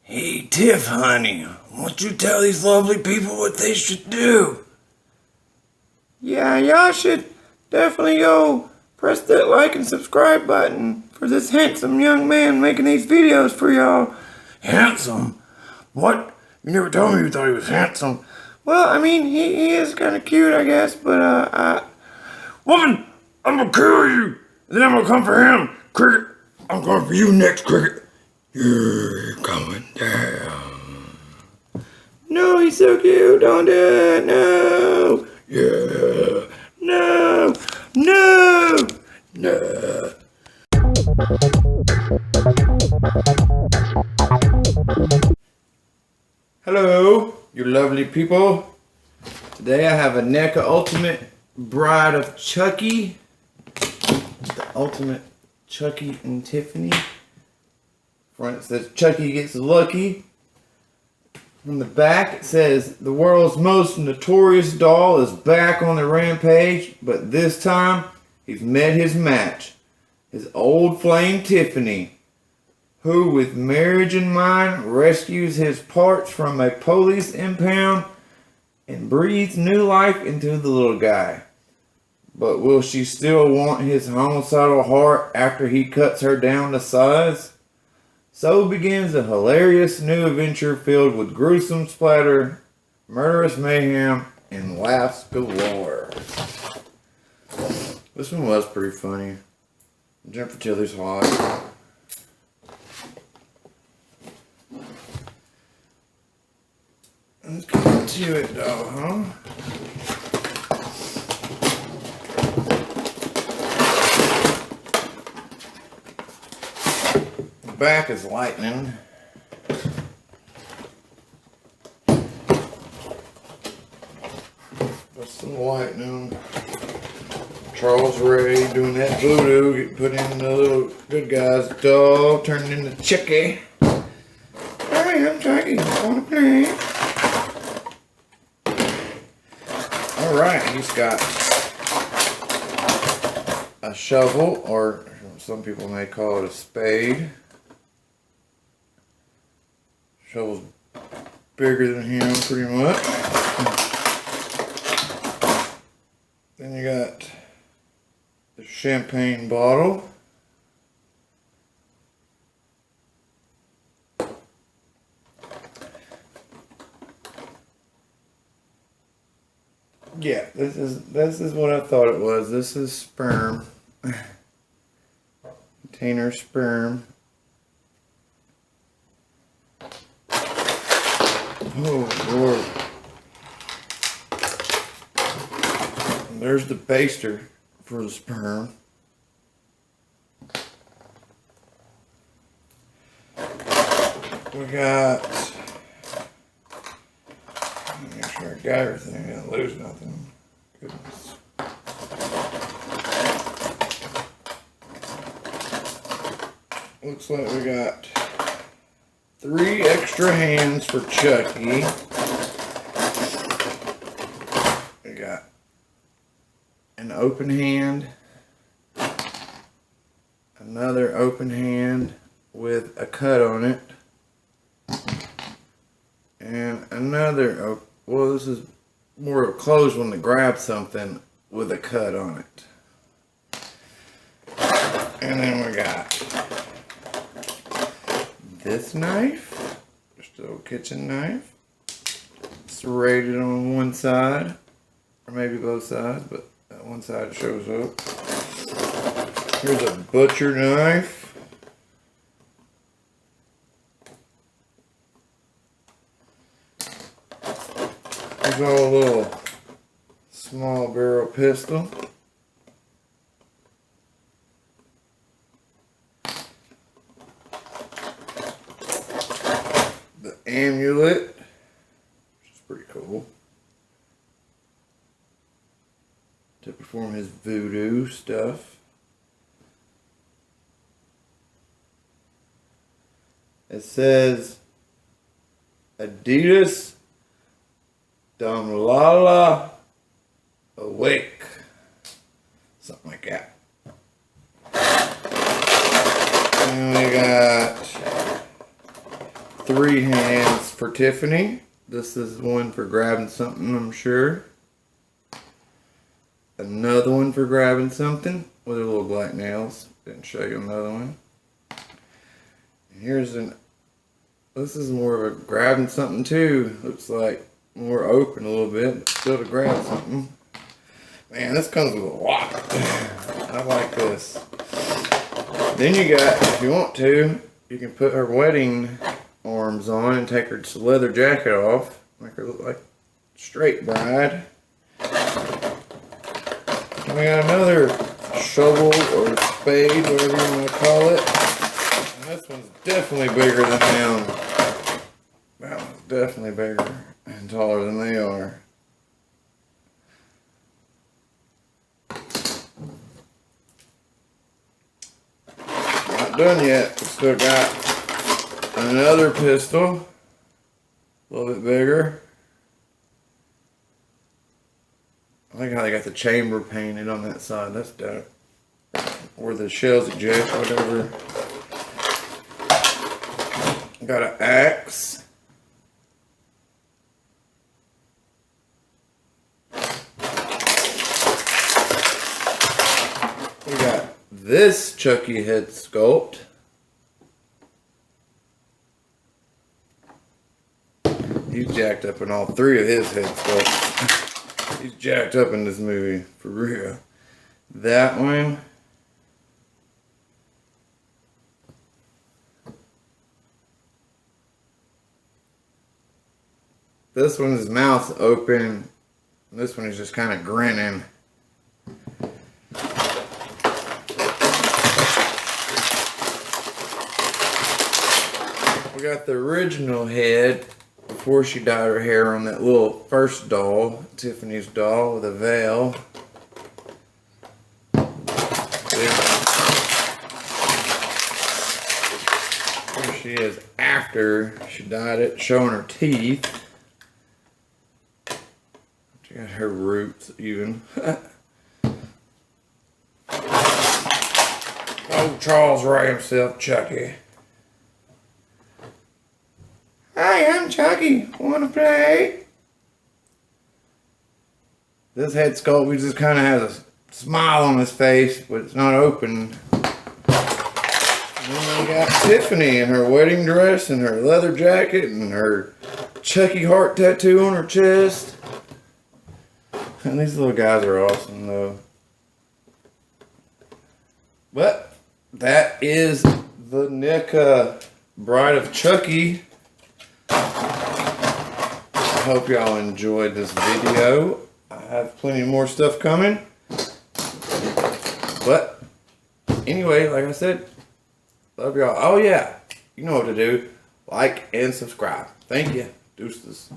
Hey, Tiff, honey, won't you tell these lovely people what they should do? Yeah, y'all should definitely go press that like and subscribe button for this handsome young man making these videos for y'all. Handsome? What? You never told me you thought he was handsome. Well, I mean, he is kind of cute, I guess, but, Woman, I'm gonna kill you! And then I'm gonna come for him! Cricket, I'm coming for you next, Cricket! You're coming down. No, he's so cute. Don't do it. No. Yeah. No. No. No. Hello, you lovely people. Today I have a NECA Ultimate Bride of Chucky. The Ultimate Chucky and Tiffany. Front says Chucky gets lucky. From the back it says the world's most notorious doll is back on the rampage, but this time he's met his match. His old flame Tiffany, who with marriage in mind rescues his parts from a police impound and breathes new life into the little guy. But will she still want his homicidal heart after he cuts her down to size? So begins a hilarious new adventure filled with gruesome splatter, murderous mayhem, and laughs galore. This one was pretty funny. Jennifer Tilly's hot. Let's get to it though, huh? Back is lightning. That's some lightning. Charles Ray doing that voodoo, getting put in the little good guy's dog, turning into Chucky. Hi, I'm Chucky. Wanna play? Alright, he's got a shovel, or some people may call it a spade. Shovel's bigger than him, pretty much. Then you got the champagne bottle. Yeah, this is what I thought it was. This is sperm. Container sperm. Oh Lord. And there's the baster for the sperm. We got, make sure I got everything, I didn't lose nothing. Goodness. Looks like we got 3 extra hands for Chucky. We got an open hand, another open hand with a cut on it, and another, well, this is more of a closed one to grab something with a cut on it. And then we got this knife, just a little kitchen knife. Serrated on one side, or maybe both sides, but that one side shows up. Here's a butcher knife. Here's a little small barrel pistol. The amulet, which is pretty cool, to perform his voodoo stuff. It says Adidas Damlala Awake, something like that. And we got 3 hands for Tiffany. This is one for grabbing something, I'm sure. Another one for grabbing something with her little black nails. Didn't show you another one. Here's this is more of a grabbing something too. Looks like more open a little bit, but still to grab something. Man, this comes with a lot. I like this. Then you got, if you want to, you can put her wedding arms on and take her leather jacket off. Make her look like a straight bride. And we got another shovel or spade, whatever you want to call it. And this one's definitely bigger than them. That one's definitely bigger and taller than they are. Not done yet. We still got another pistol. A little bit bigger. I like how they got the chamber painted on that side. That's dope. Or the shells eject, whatever. Got an axe. We got this Chucky head sculpt. He's jacked up in all 3 of his head sculpts. He's jacked up in this movie, for real. That one. This one's mouth open. This one is just kind of grinning. We got the original head before she dyed her hair on that little first doll, Tiffany's doll with a veil. Here she is after she dyed it, showing her teeth. She got her roots even. Oh, Charles Ray himself, Chucky. Hi, I'm Chucky. Wanna play? This head sculpt, we just kind of has a smile on his face, but it's not open. And then we got Tiffany in her wedding dress and her leather jacket and her Chucky heart tattoo on her chest. And these little guys are awesome though. But that is the NECA Bride of Chucky. I hope y'all enjoyed this video. I have plenty more stuff coming. But anyway, like I said, love y'all. Oh yeah, you know what to do. Like and subscribe. Thank you. Deuces.